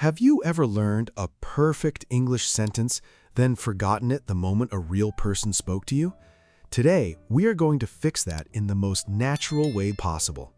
Have you ever learned a perfect English sentence, then forgotten it the moment a real person spoke to you? Today, we are going to fix that in the most natural way possible.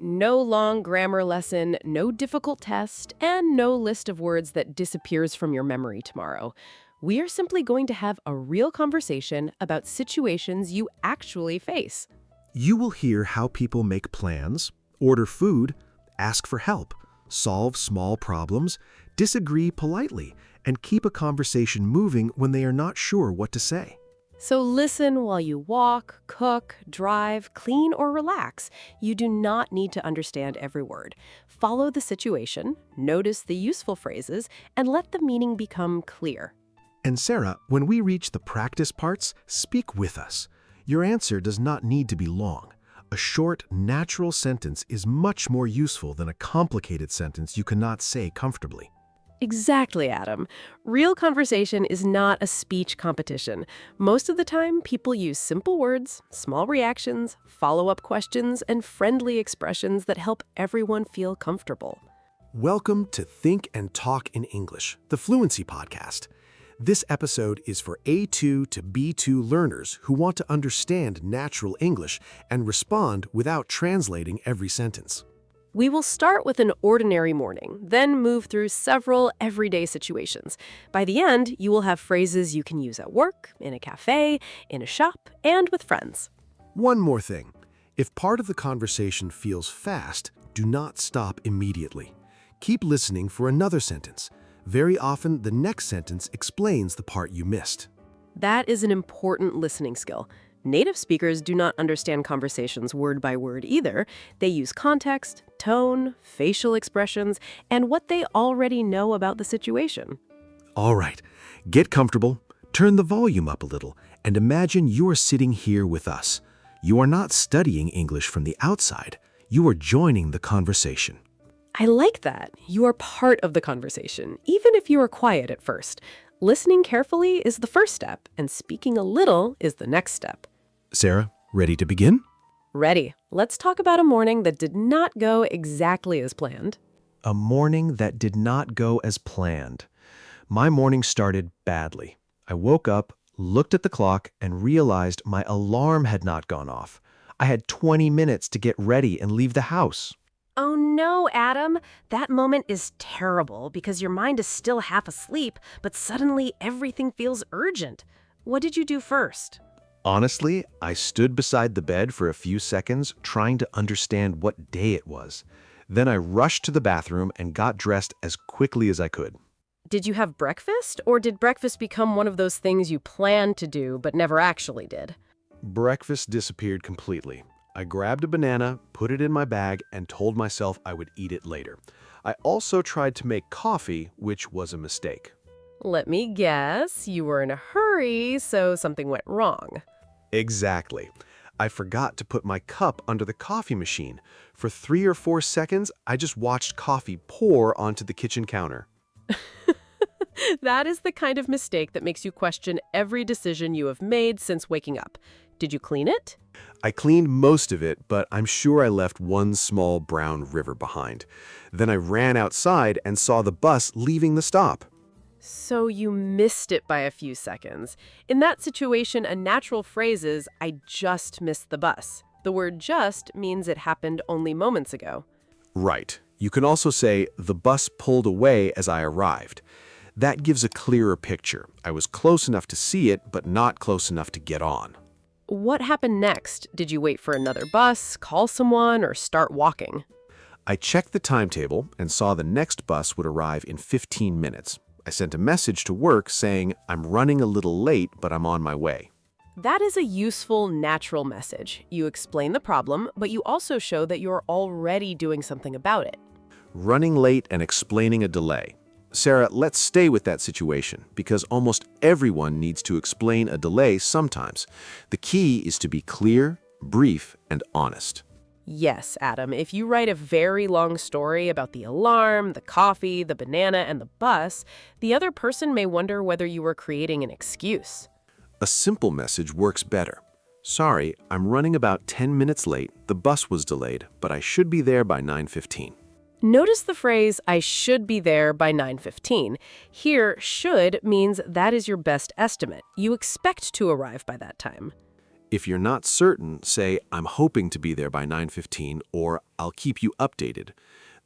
No long grammar lesson, no difficult test, and no list of words that disappears from your memory tomorrow. We are simply going to have a real conversation about situations you actually face. You will hear how people make plans, order food, ask for help, solve small problems, disagree politely, and keep a conversation moving when they are not sure what to say. So listen while you walk, cook, drive, clean, or relax. You do not need to understand every word. Follow the situation, notice the useful phrases, and let the meaning become clear. And Sarah, when we reach the practice parts, speak with us. Your answer does not need to be long. A short, natural sentence is much more useful than a complicated sentence you cannot say comfortably. Exactly, Adam. Real conversation is not a speech competition. Most of the time, people use simple words, small reactions, follow-up questions, and friendly expressions that help everyone feel comfortable. Welcome to Think and Talk in English, the Fluency Podcast. This episode is for A2 to B2 learners who want to understand natural English and respond without translating every sentence. We will start with an ordinary morning, then move through several everyday situations. By the end, you will have phrases you can use at work, in a cafe, in a shop, and with friends. One more thing. If part of the conversation feels fast, do not stop immediately. Keep listening for another sentence. Very often, the next sentence explains the part you missed. That is an important listening skill. Native speakers do not understand conversations word by word either. They use context, tone, facial expressions, and what they already know about the situation. All right, get comfortable, turn the volume up a little, and imagine you're sitting here with us. You are not studying English from the outside. You are joining the conversation. I like that. You are part of the conversation, even if you are quiet at first. Listening carefully is the first step, and speaking a little is the next step. Sarah, ready to begin? Ready. Let's talk about a morning that did not go exactly as planned. A morning that did not go as planned. My morning started badly. I woke up, looked at the clock, and realized my alarm had not gone off. I had 20 minutes to get ready and leave the house. Oh no, Adam. That moment is terrible because your mind is still half asleep, but suddenly everything feels urgent. What did you do first? Honestly, I stood beside the bed for a few seconds trying to understand what day it was. Then I rushed to the bathroom and got dressed as quickly as I could. Did you have breakfast, or did breakfast become one of those things you planned to do but never actually did? Breakfast disappeared completely. I grabbed a banana, put it in my bag, and told myself I would eat it later. I also tried to make coffee, which was a mistake. Let me guess, you were in a hurry, so something went wrong. Exactly. I forgot to put my cup under the coffee machine. For 3 or 4 seconds, I just watched coffee pour onto the kitchen counter. That is the kind of mistake that makes you question every decision you have made since waking up. Did you clean it? I cleaned most of it, but I'm sure I left one small brown river behind. Then I ran outside and saw the bus leaving the stop. So you missed it by a few seconds. In that situation, a natural phrase is, I just missed the bus. The word just means it happened only moments ago. Right. You can also say, the bus pulled away as I arrived. That gives a clearer picture. I was close enough to see it, but not close enough to get on. What happened next? Did you wait for another bus, call someone, or start walking? I checked the timetable and saw the next bus would arrive in 15 minutes. I sent a message to work saying, I'm running a little late, but I'm on my way. That is a useful, natural message. You explain the problem, but you also show that you're already doing something about it. Running late and explaining a delay. Sarah, let's stay with that situation because almost everyone needs to explain a delay sometimes. The key is to be clear, brief, and honest. Yes, Adam, if you write a very long story about the alarm, the coffee, the banana, and the bus, the other person may wonder whether you were creating an excuse. A simple message works better. Sorry, I'm running about 10 minutes late. The bus was delayed, but I should be there by 9:15. Notice the phrase, I should be there by 9:15. Here, should means that is your best estimate. You expect to arrive by that time. If you're not certain, say, I'm hoping to be there by 9:15 or I'll keep you updated.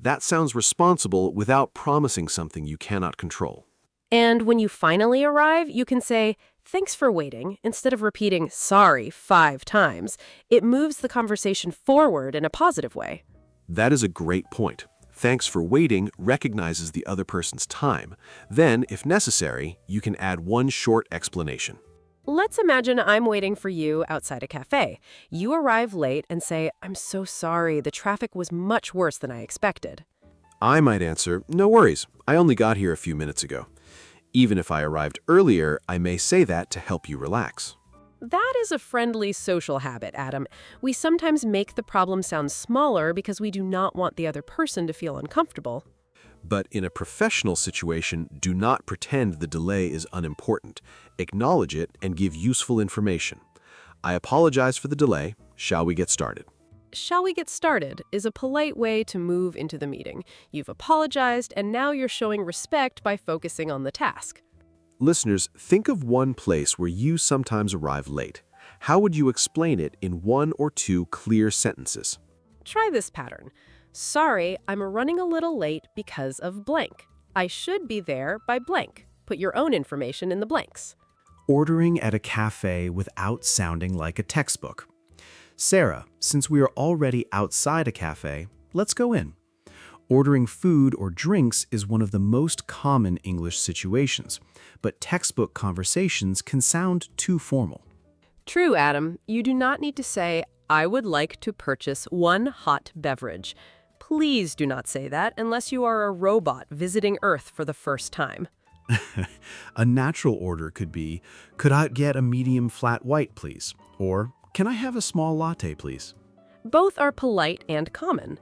That sounds responsible without promising something you cannot control. And when you finally arrive, you can say, thanks for waiting, instead of repeating sorry 5 times. It moves the conversation forward in a positive way. That is a great point. Thanks for waiting recognizes the other person's time. Then, if necessary, you can add one short explanation. Let's imagine I'm waiting for you outside a cafe. You arrive late and say, I'm so sorry, the traffic was much worse than I expected. I might answer, no worries, I only got here a few minutes ago. Even if I arrived earlier, I may say that to help you relax. That is a friendly social habit, Adam. We sometimes make the problem sound smaller because we do not want the other person to feel uncomfortable. But in a professional situation, do not pretend the delay is unimportant. Acknowledge it and give useful information. I apologize for the delay. Shall we get started? Shall we get started is a polite way to move into the meeting. You've apologized, and now you're showing respect by focusing on the task. Listeners, think of one place where you sometimes arrive late. How would you explain it in 1 or 2 clear sentences? Try this pattern. Sorry, I'm running a little late because of blank. I should be there by blank. Put your own information in the blanks. Ordering at a cafe without sounding like a textbook. Sarah, since we are already outside a cafe, let's go in. Ordering food or drinks is one of the most common English situations, but textbook conversations can sound too formal. True, Adam. You do not need to say, I would like to purchase 1 hot beverage. Please do not say that unless you are a robot visiting Earth for the first time. A natural order could be, could I get a medium flat white, please? Or, can I have a small latte, please? Both are polite and common.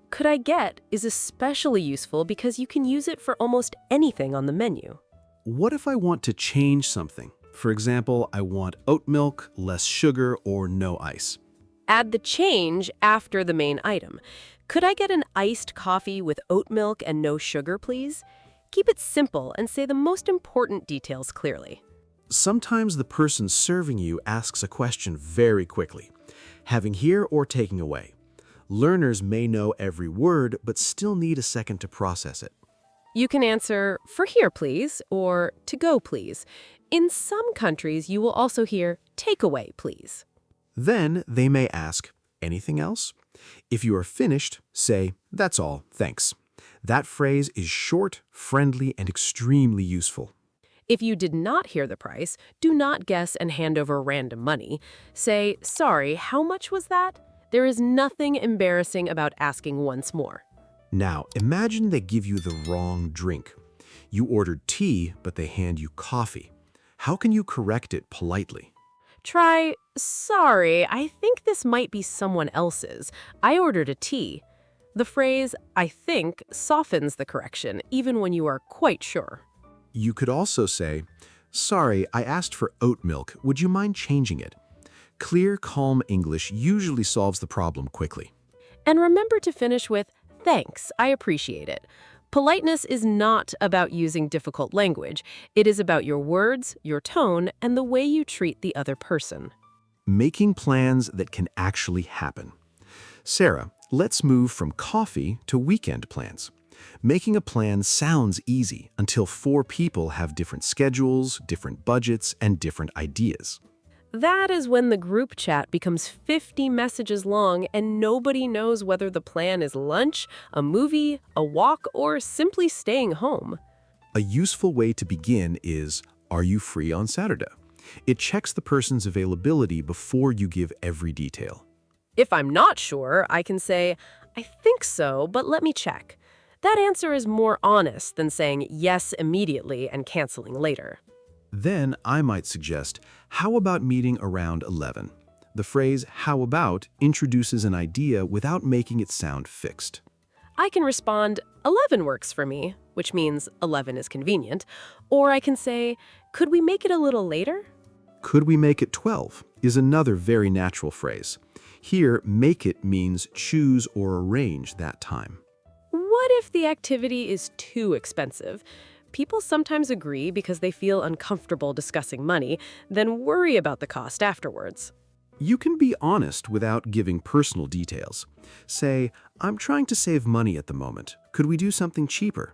Could I get is especially useful because you can use it for almost anything on the menu. What if I want to change something? For example, I want oat milk, less sugar, or no ice. Add the change after the main item. Could I get an iced coffee with oat milk and no sugar, please? Keep it simple and say the most important details clearly. Sometimes the person serving you asks a question very quickly, having here or taking away. Learners may know every word, but still need a second to process it. You can answer, for here, please, or to go, please. In some countries, you will also hear, take away, please. Then they may ask, anything else? If you are finished, say, that's all, thanks. That phrase is short, friendly, and extremely useful. If you did not hear the price, do not guess and hand over random money. Say, sorry, how much was that? There is nothing embarrassing about asking once more. Now, imagine they give you the wrong drink. You ordered tea, but they hand you coffee. How can you correct it politely? Try, sorry, I think this might be someone else's. I ordered a tea. The phrase, I think, softens the correction, even when you are quite sure. You could also say, sorry, I asked for oat milk. Would you mind changing it? Clear, calm English usually solves the problem quickly. And remember to finish with, thanks, I appreciate it. Politeness is not about using difficult language. It is about your words, your tone, and the way you treat the other person. Making plans that can actually happen. Sarah, let's move from coffee to weekend plans. Making a plan sounds easy until 4 people have different schedules, different budgets, and different ideas. That is when the group chat becomes 50 messages long and nobody knows whether the plan is lunch, a movie, a walk, or simply staying home. A useful way to begin is, are you free on Saturday? It checks the person's availability before you give every detail. If I'm not sure, I can say, I think so, but let me check. That answer is more honest than saying yes immediately and canceling later. Then I might suggest, how about meeting around 11? The phrase, how about, introduces an idea without making it sound fixed. I can respond, 11 works for me, which means 11 is convenient. Or I can say, could we make it a little later? Could we make it 12 is another very natural phrase. Here, make it means choose or arrange that time. What if the activity is too expensive? People sometimes agree because they feel uncomfortable discussing money, then worry about the cost afterwards. You can be honest without giving personal details. Say, I'm trying to save money at the moment. Could we do something cheaper?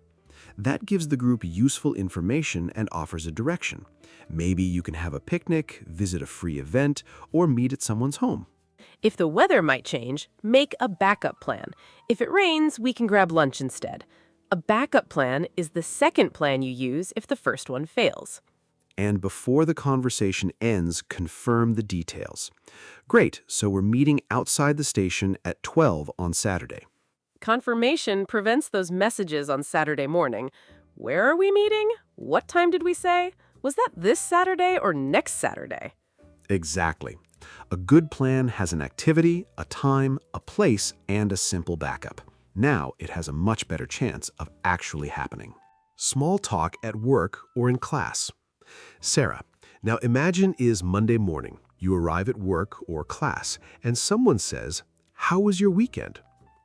That gives the group useful information and offers a direction. Maybe you can have a picnic, visit a free event, or meet at someone's home. If the weather might change, make a backup plan. If it rains, we can grab lunch instead. A backup plan is the second plan you use if the first one fails. And before the conversation ends, confirm the details. Great, so we're meeting outside the station at 12 on Saturday. Confirmation prevents those messages on Saturday morning. Where are we meeting? What time did we say? Was that this Saturday or next Saturday? Exactly. A good plan has an activity, a time, a place, and a simple backup. Now it has a much better chance of actually happening. Small talk at work or in class. Sarah, now imagine is Monday morning. You arrive at work or class, and someone says, "How was your weekend?"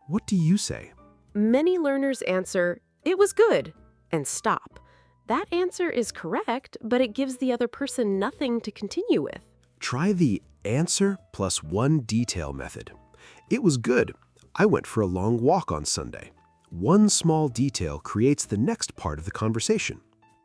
What do you say? Many learners answer, "It was good," and stop. That answer is correct, but it gives the other person nothing to continue with. Try the answer plus one detail method. It was good. I went for a long walk on Sunday. One small detail creates the next part of the conversation.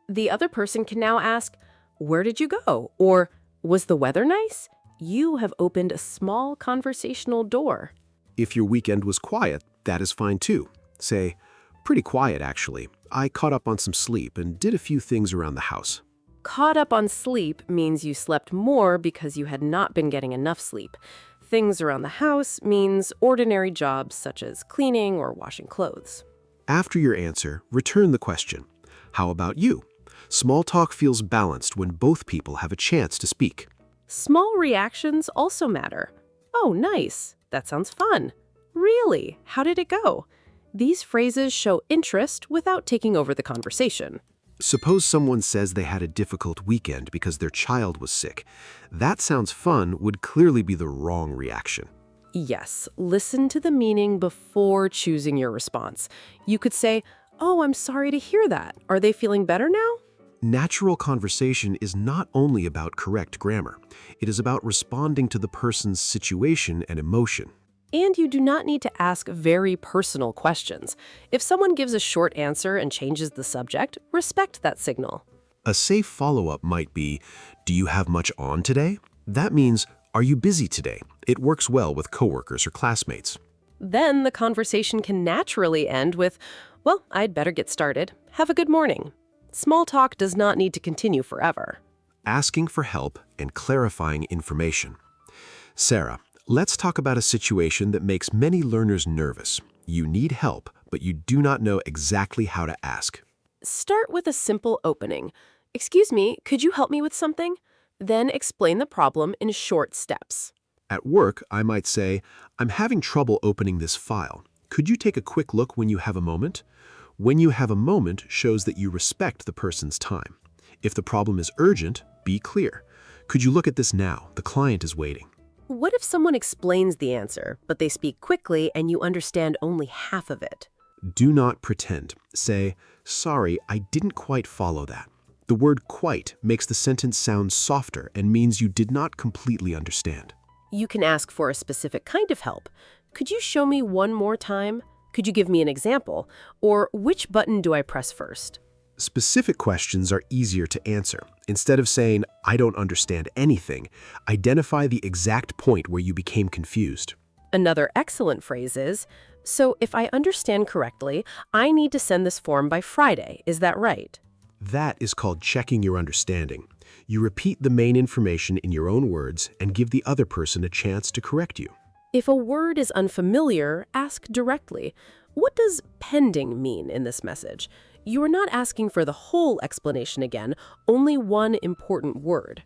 The other person can now ask, "Where did you go?" Or, "Was the weather nice?" You have opened a small conversational door. If your weekend was quiet, that is fine too. Say, "Pretty quiet actually. I caught up on some sleep and did a few things around the house." Caught up on sleep means you slept more because you had not been getting enough sleep. Things around the house means ordinary jobs such as cleaning or washing clothes. After your answer, return the question. How about you? Small talk feels balanced when both people have a chance to speak. Small reactions also matter. "Oh, nice. That sounds fun." "Really? How did it go?" These phrases show interest without taking over the conversation. Suppose someone says they had a difficult weekend because their child was sick. That sounds fun would clearly be the wrong reaction. Yes, listen to the meaning before choosing your response. You could say, "Oh, I'm sorry to hear that. Are they feeling better now?" Natural conversation is not only about correct grammar. It is about responding to the person's situation and emotion. And you do not need to ask very personal questions. If someone gives a short answer and changes the subject, respect that signal. A safe follow-up might be, "Do you have much on today?" That means, "Are you busy today?" It works well with coworkers or classmates. Then the conversation can naturally end with, "Well, I'd better get started. Have a good morning." Small talk does not need to continue forever. Asking for help and clarifying information. Sarah, let's talk about a situation that makes many learners nervous. You need help, but you do not know exactly how to ask. Start with a simple opening. "Excuse me, could you help me with something?" Then explain the problem in short steps. At work, I might say, "I'm having trouble opening this file. Could you take a quick look when you have a moment?" When you have a moment shows that you respect the person's time. If the problem is urgent, be clear. "Could you look at this now? The client is waiting." What if someone explains the answer, but they speak quickly and you understand only half of it? Do not pretend. Say, "Sorry, I didn't quite follow that." The word "quite" makes the sentence sound softer and means you did not completely understand. You can ask for a specific kind of help. "Could you show me one more time?" "Could you give me an example?" Or, "Which button do I press first?" Specific questions are easier to answer. Instead of saying, "I don't understand anything," identify the exact point where you became confused. Another excellent phrase is, "So if I understand correctly, I need to send this form by Friday. Is that right?" That is called checking your understanding. You repeat the main information in your own words and give the other person a chance to correct you. If a word is unfamiliar, ask directly. "What does pending mean in this message?" You are not asking for the whole explanation again, only one important word.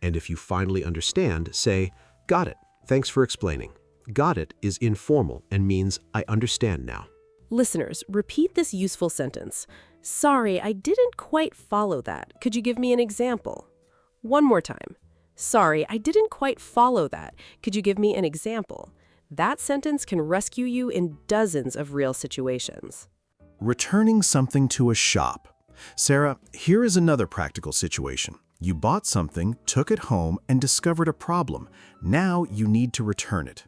And if you finally understand, say, "Got it. Thanks for explaining." "Got it" is informal and means "I understand now." Listeners, repeat this useful sentence. "Sorry, I didn't quite follow that. Could you give me an example?" One more time. "Sorry, I didn't quite follow that. Could you give me an example?" That sentence can rescue you in dozens of real situations. Returning something to a shop. Sarah, here is another practical situation. You bought something, took it home, and discovered a problem. Now you need to return it.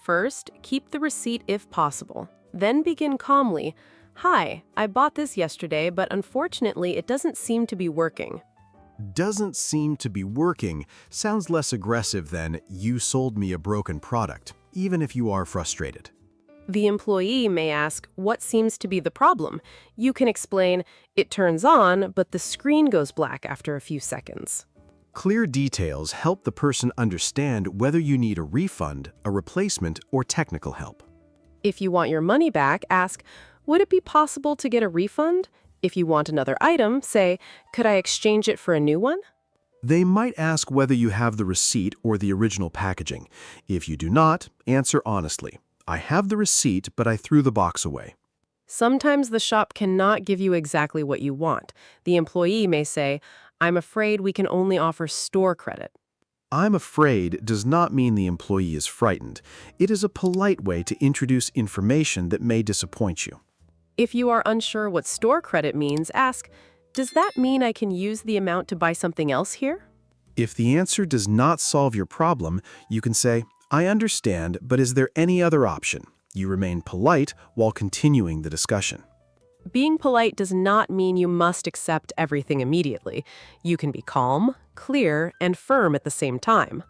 First, keep the receipt if possible. Then begin calmly. Hi, I bought this yesterday, but unfortunately it doesn't seem to be working. Doesn't seem to be working sounds less aggressive than you sold me a broken product, even if you are frustrated. The employee may ask, what seems to be the problem? You can explain, it turns on, but the screen goes black after a few seconds. Clear details help the person understand whether you need a refund, a replacement, or technical help. If you want your money back, ask, would it be possible to get a refund? If you want another item, say, could I exchange it for a new one? They might ask whether you have the receipt or the original packaging. If you do not, answer honestly. I have the receipt, but I threw the box away. Sometimes the shop cannot give you exactly what you want. The employee may say, I'm afraid we can only offer store credit. I'm afraid does not mean the employee is frightened. It is a polite way to introduce information that may disappoint you. If you are unsure what store credit means, ask, does that mean I can use the amount to buy something else here? If the answer does not solve your problem, you can say, I understand, but is there any other option? You remain polite while continuing the discussion. Being polite does not mean you must accept everything immediately. You can be calm, clear, and firm at the same time.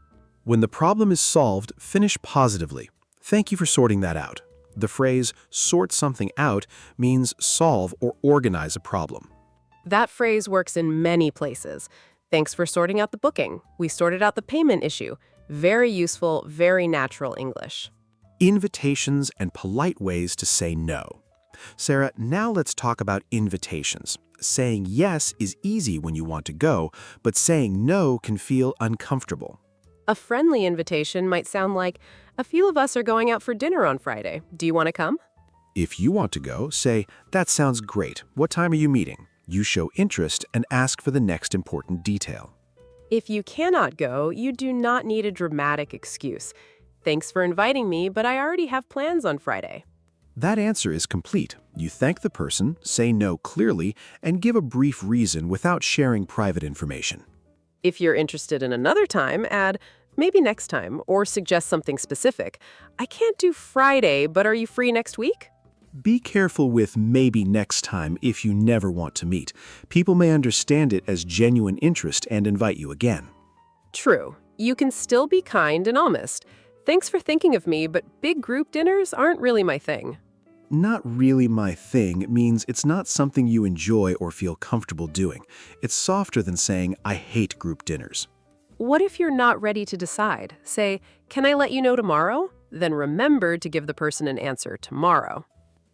When the problem is solved, finish positively. Thank you for sorting that out. The phrase, sort something out, means solve or organize a problem. That phrase works in many places. Thanks for sorting out the booking. We sorted out the payment issue. Very useful, very natural English. Invitations and polite ways to say no. Sarah, now let's talk about invitations. Saying yes is easy when you want to go, but saying no can feel uncomfortable. A friendly invitation might sound like, a few of us are going out for dinner on Friday. Do you want to come? If you want to go, say, that sounds great. What time are you meeting? You show interest and ask for the next important detail. If you cannot go, you do not need a dramatic excuse. Thanks for inviting me, but I already have plans on Friday. That answer is complete. You thank the person, say no clearly, and give a brief reason without sharing private information. If you're interested in another time, add, maybe next time, or suggest something specific. I can't do Friday, but are you free next week? Be careful with maybe next time if you never want to meet. People may understand it as genuine interest and invite you again. True. You can still be kind and honest. Thanks for thinking of me, but big group dinners aren't really my thing. Not really my thing means it's not something you enjoy or feel comfortable doing. It's softer than saying, I hate group dinners. What if you're not ready to decide? Say, can I let you know tomorrow? Then remember to give the person an answer tomorrow.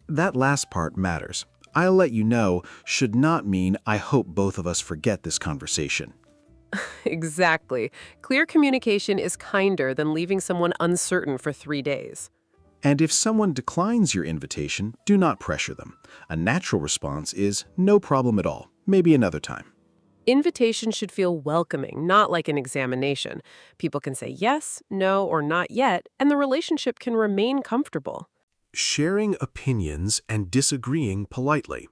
That last part matters. I'll let you know should not mean I hope both of us forget this conversation. Exactly. Clear communication is kinder than leaving someone uncertain for 3 days. And if someone declines your invitation, do not pressure them. A natural response is no problem at all, maybe another time. Invitation should feel welcoming, not like an examination. People can say yes, no, or not yet, and the relationship can remain comfortable. Sharing opinions and disagreeing politely.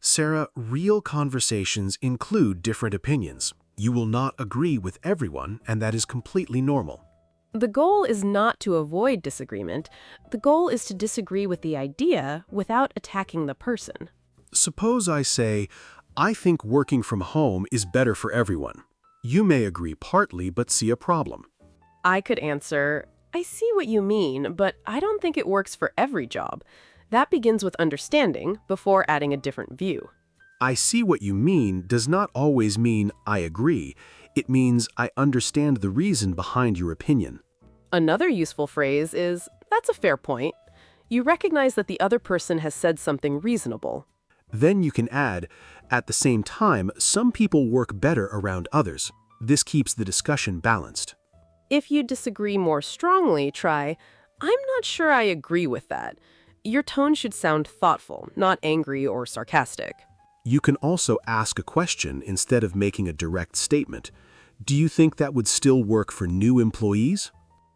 Sarah, real conversations include different opinions. You will not agree with everyone, and that is completely normal. The goal is not to avoid disagreement. The goal is to disagree with the idea without attacking the person. Suppose I say, I think working from home is better for everyone. You may agree partly, but see a problem. I could answer, I see what you mean, but I don't think it works for every job. That begins with understanding before adding a different view. I see what you mean does not always mean I agree. It means I understand the reason behind your opinion. Another useful phrase is, that's a fair point. You recognize that the other person has said something reasonable. Then you can add, at the same time, some people work better around others. This keeps the discussion balanced. If you disagree more strongly, try, I'm not sure I agree with that. Your tone should sound thoughtful, not angry or sarcastic. You can also ask a question instead of making a direct statement. Do you think that would still work for new employees?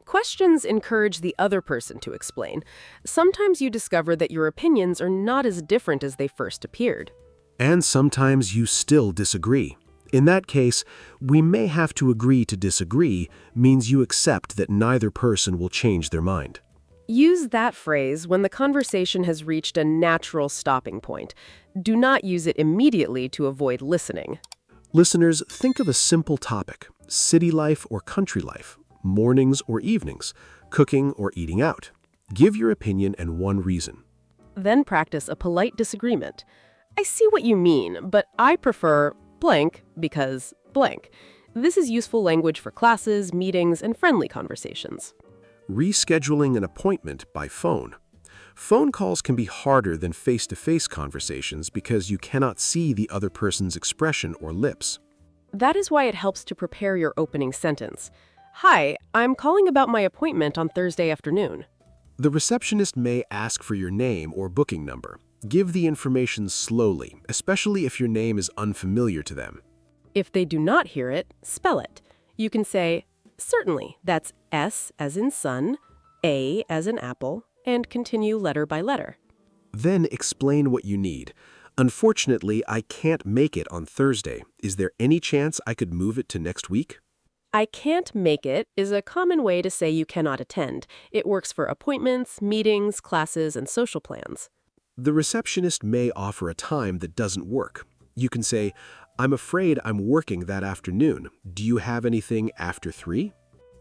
Questions encourage the other person to explain. Sometimes you discover that your opinions are not as different as they first appeared. And sometimes you still disagree. In that case, we may have to agree to disagree means you accept that neither person will change their mind. Use that phrase when the conversation has reached a natural stopping point. Do not use it immediately to avoid listening. Listeners, think of a simple topic: city life or country life, mornings or evenings, cooking or eating out. Give your opinion and one reason. Then practice a polite disagreement. I see what you mean, but I prefer blank because blank. This is useful language for classes, meetings, and friendly conversations. Rescheduling an appointment by phone. Phone calls can be harder than face-to-face conversations because you cannot see the other person's expression or lips. That is why it helps to prepare your opening sentence. Hi, I'm calling about my appointment on Thursday afternoon. The receptionist may ask for your name or booking number. Give the information slowly, especially if your name is unfamiliar to them. If they do not hear it, spell it. You can say, certainly, that's S as in sun, A as in apple, and continue letter by letter. Then explain what you need. Unfortunately, I can't make it on Thursday. Is there any chance I could move it to next week? I can't make it is a common way to say you cannot attend. It works for appointments, meetings, classes, and social plans. The receptionist may offer a time that doesn't work. You can say, I'm afraid I'm working that afternoon. Do you have anything after 3?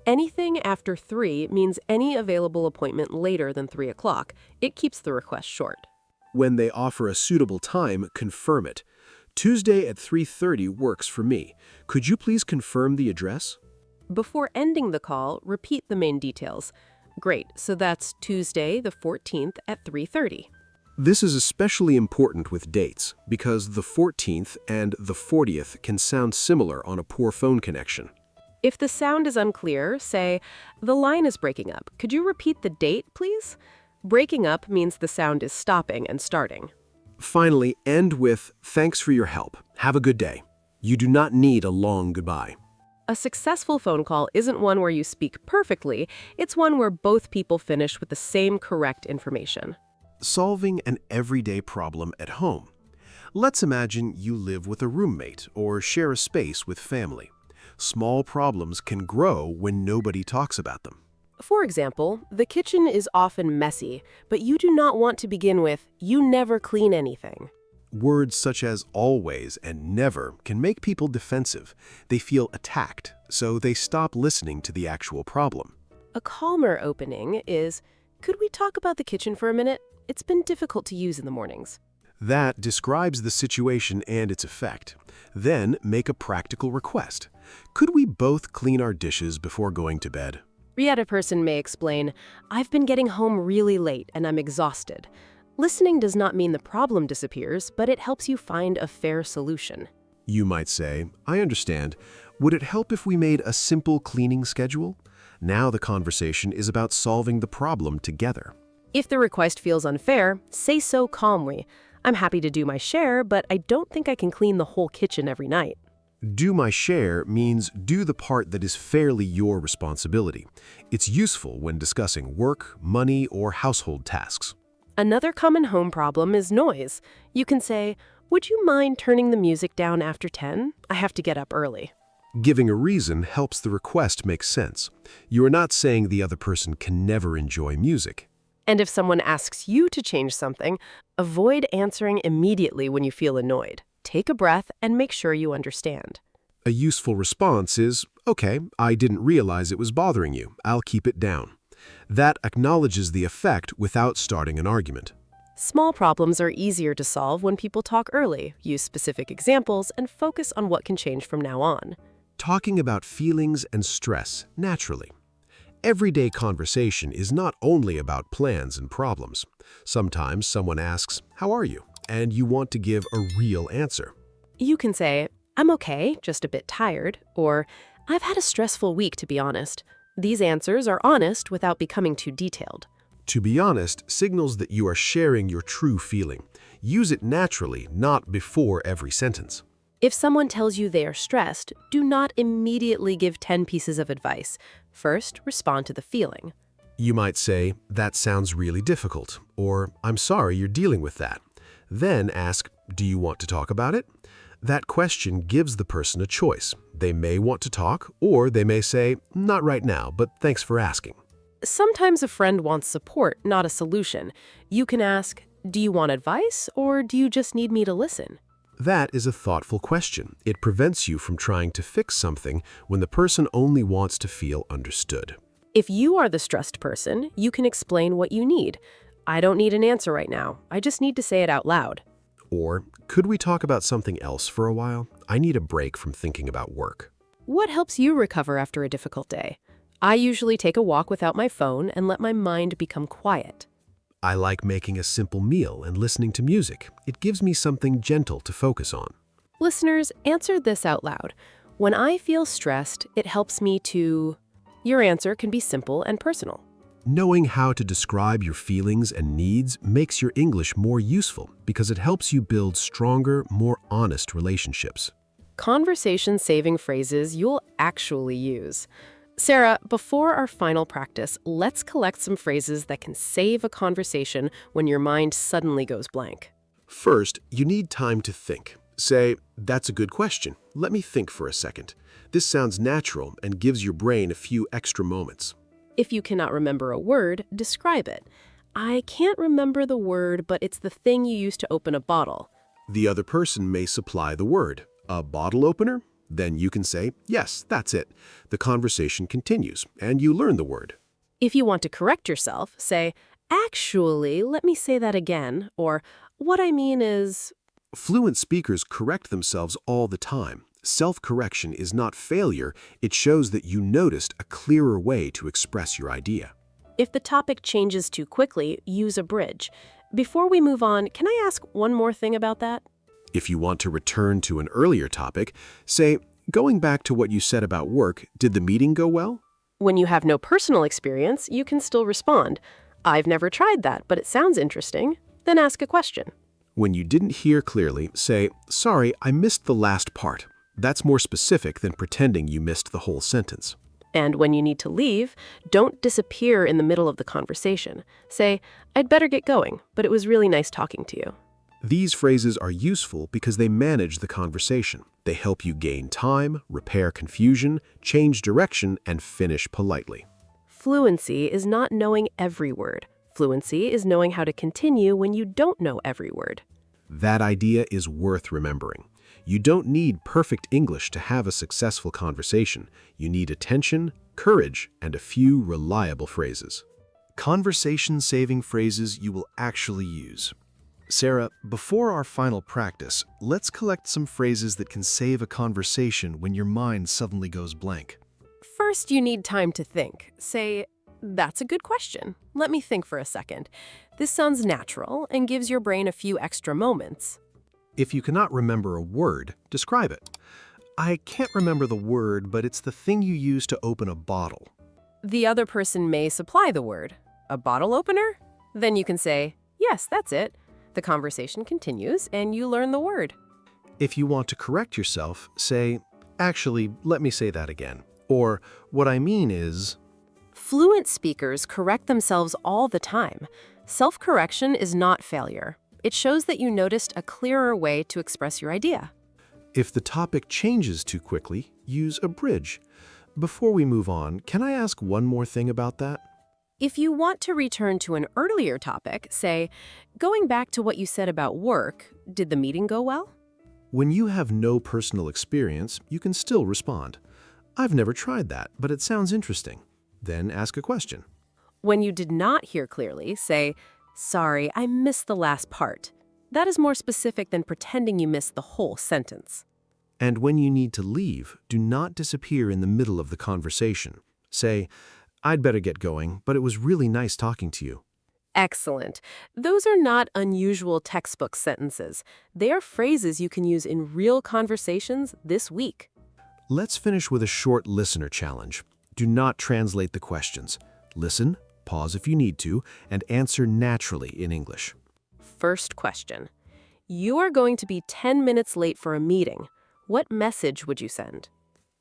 Anything after 3 means any available appointment later than 3 o'clock. It keeps the request short. When they offer a suitable time, confirm it. Tuesday at 3:30 works for me. Could you please confirm the address? Before ending the call, repeat the main details. Great, so that's Tuesday the 14th at 3:30. This is especially important with dates because the 14th and the 40th can sound similar on a poor phone connection. If the sound is unclear, say, the line is breaking up. Could you repeat the date, please? Breaking up means the sound is stopping and starting. Finally, end with, thanks for your help. Have a good day. You do not need a long goodbye. A successful phone call isn't one where you speak perfectly. It's one where both people finish with the same correct information. Solving an everyday problem at home. Let's imagine you live with a roommate or share a space with family. Small problems can grow when nobody talks about them. For example, the kitchen is often messy, but you do not want to begin with, you never clean anything. Words such as always and never can make people defensive. They feel attacked, so they stop listening to the actual problem. A calmer opening is, could we talk about the kitchen for a minute? It's been difficult to use in the mornings. That describes the situation and its effect. Then make a practical request. Could we both clean our dishes before going to bed? The other person may explain, I've been getting home really late and I'm exhausted. Listening does not mean the problem disappears, but it helps you find a fair solution. You might say, I understand. Would it help if we made a simple cleaning schedule? Now the conversation is about solving the problem together. If the request feels unfair, say so calmly. I'm happy to do my share, but I don't think I can clean the whole kitchen every night. Do my share means do the part that is fairly your responsibility. It's useful when discussing work, money, or household tasks. Another common home problem is noise. You can say, would you mind turning the music down after 10? I have to get up early. Giving a reason helps the request make sense. You are not saying the other person can never enjoy music. And if someone asks you to change something, avoid answering immediately when you feel annoyed. Take a breath and make sure you understand. A useful response is, okay, I didn't realize it was bothering you. I'll keep it down. That acknowledges the effect without starting an argument. Small problems are easier to solve when people talk early, use specific examples, and focus on what can change from now on. Talking about feelings and stress naturally. Everyday conversation is not only about plans and problems. Sometimes someone asks, how are you? And you want to give a real answer. You can say, I'm okay, just a bit tired, or I've had a stressful week, to be honest. These answers are honest without becoming too detailed. To be honest signals that you are sharing your true feeling. Use it naturally, not before every sentence. If someone tells you they are stressed, do not immediately give 10 pieces of advice. First, respond to the feeling. You might say, "That sounds really difficult," or "I'm sorry you're dealing with that." Then ask, "Do you want to talk about it?" That question gives the person a choice. They may want to talk, or they may say, "Not right now, but thanks for asking." Sometimes a friend wants support, not a solution. You can ask, do you want advice, or do you just need me to listen? That is a thoughtful question. It prevents you from trying to fix something when the person only wants to feel understood. If you are the stressed person, you can explain what you need. I don't need an answer right now. I just need to say it out loud. Or, "Could we talk about something else for a while? I need a break from thinking about work." What helps you recover after a difficult day? I usually take a walk without my phone and let my mind become quiet. I like making a simple meal and listening to music. It gives me something gentle to focus on. Listeners, answer this out loud. When I feel stressed, it helps me to... Your answer can be simple and personal. Knowing how to describe your feelings and needs makes your English more useful because it helps you build stronger, more honest relationships. Conversation-saving phrases you'll actually use. Sarah, before our final practice, let's collect some phrases that can save a conversation when your mind suddenly goes blank. First, you need time to think. Say, "That's a good question. Let me think for a second." This sounds natural and gives your brain a few extra moments. If you cannot remember a word, describe it. I can't remember the word, but it's the thing you use to open a bottle. The other person may supply the word. "A bottle opener?" Then you can say, "Yes, that's it." The conversation continues, and you learn the word. If you want to correct yourself, say, actually, let me say that again, or what I mean is... Fluent speakers correct themselves all the time. Self-correction is not failure. It shows that you noticed a clearer way to express your idea. If the topic changes too quickly, use a bridge. Before we move on, can I ask one more thing about that? If you want to return to an earlier topic, say, "Going back to what you said about work, did the meeting go well?" When you have no personal experience, you can still respond. I've never tried that, but it sounds interesting. Then ask a question. When you didn't hear clearly, say, "Sorry, I missed the last part." That's more specific than pretending you missed the whole sentence. And when you need to leave, don't disappear in the middle of the conversation. Say, I'd better get going, but it was really nice talking to you. These phrases are useful because they manage the conversation. They help you gain time, repair confusion, change direction, and finish politely. Fluency is not knowing every word. Fluency is knowing how to continue when you don't know every word. That idea is worth remembering. You don't need perfect English to have a successful conversation. You need attention, courage, and a few reliable phrases. Conversation-saving phrases you will actually use. Sarah, before our final practice, let's collect some phrases that can save a conversation when your mind suddenly goes blank. First, you need time to think. Say, that's a good question. Let me think for a second. This sounds natural and gives your brain a few extra moments. If you cannot remember a word, describe it. I can't remember the word, but it's the thing you use to open a bottle. The other person may supply the word. A bottle opener? Then you can say, yes, that's it. The conversation continues and you learn the word. If you want to correct yourself, say, actually, let me say that again. Or, what I mean is... Fluent speakers correct themselves all the time. Self-correction is not failure. It shows that you noticed a clearer way to express your idea. If the topic changes too quickly, use a bridge. Before we move on, can I ask one more thing about that? If you want to return to an earlier topic, say, going back to what you said about work, did the meeting go well? When you have no personal experience, you can still respond. I've never tried that, but it sounds interesting. Then ask a question. When you did not hear clearly, say, sorry, I missed the last part. That is more specific than pretending you missed the whole sentence. And when you need to leave, do not disappear in the middle of the conversation. Say, I'd better get going, but it was really nice talking to you. Excellent. Those are not unusual textbook sentences. They are phrases you can use in real conversations this week. Let's finish with a short listener challenge. Do not translate the questions. Listen, pause if you need to, and answer naturally in English. First question. You are going to be 10 minutes late for a meeting. What message would you send?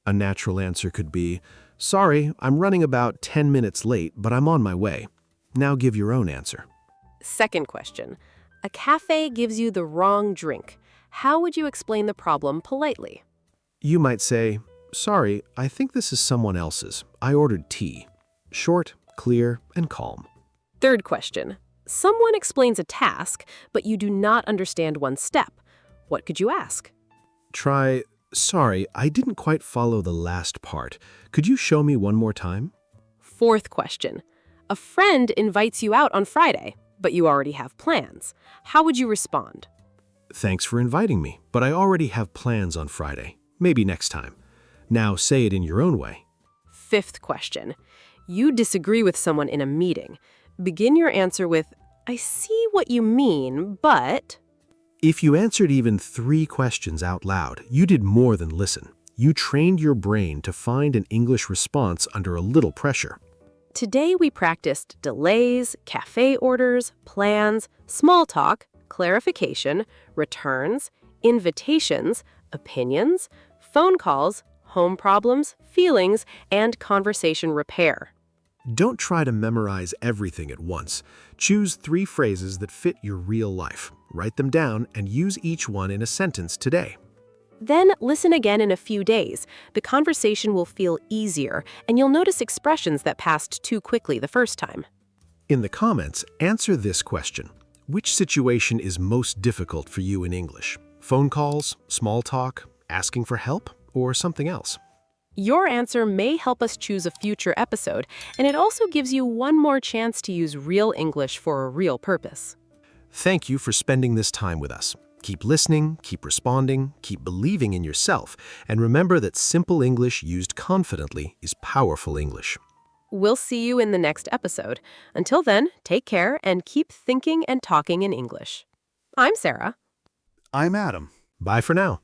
A natural answer could be, "Sorry, I'm running about 10 minutes late, but I'm on my way." Now give your own answer. Second question. A cafe gives you the wrong drink. How would you explain the problem politely? You might say, "Sorry, I think this is someone else's. I ordered tea." Short, clear, and calm. Third question. Someone explains a task, but you do not understand one step. What could you ask? Try, "Sorry, I didn't quite follow the last part. Could you show me one more time?" Fourth question. A friend invites you out on Friday, but you already have plans. How would you respond? "Thanks for inviting me, but I already have plans on Friday. Maybe next time." Now say it in your own way. Fifth question. You disagree with someone in a meeting. Begin your answer with, "I see what you mean, but..." If you answered even 3 questions out loud, you did more than listen. You trained your brain to find an English response under a little pressure. Today we practiced delays, cafe orders, plans, small talk, clarification, returns, invitations, opinions, phone calls, home problems, feelings, and conversation repair. Don't try to memorize everything at once. Choose 3 phrases that fit your real life. Write them down and use each one in a sentence today. Then listen again in a few days. The conversation will feel easier, and you'll notice expressions that passed too quickly the first time. In the comments, answer this question. Which situation is most difficult for you in English? Phone calls, small talk, asking for help, or something else? Your answer may help us choose a future episode, and it also gives you one more chance to use real English for a real purpose. Thank you for spending this time with us. Keep listening, keep responding, keep believing in yourself, and remember that simple English used confidently is powerful English. We'll see you in the next episode. Until then, take care and keep thinking and talking in English. I'm Sarah. I'm Adam. Bye for now.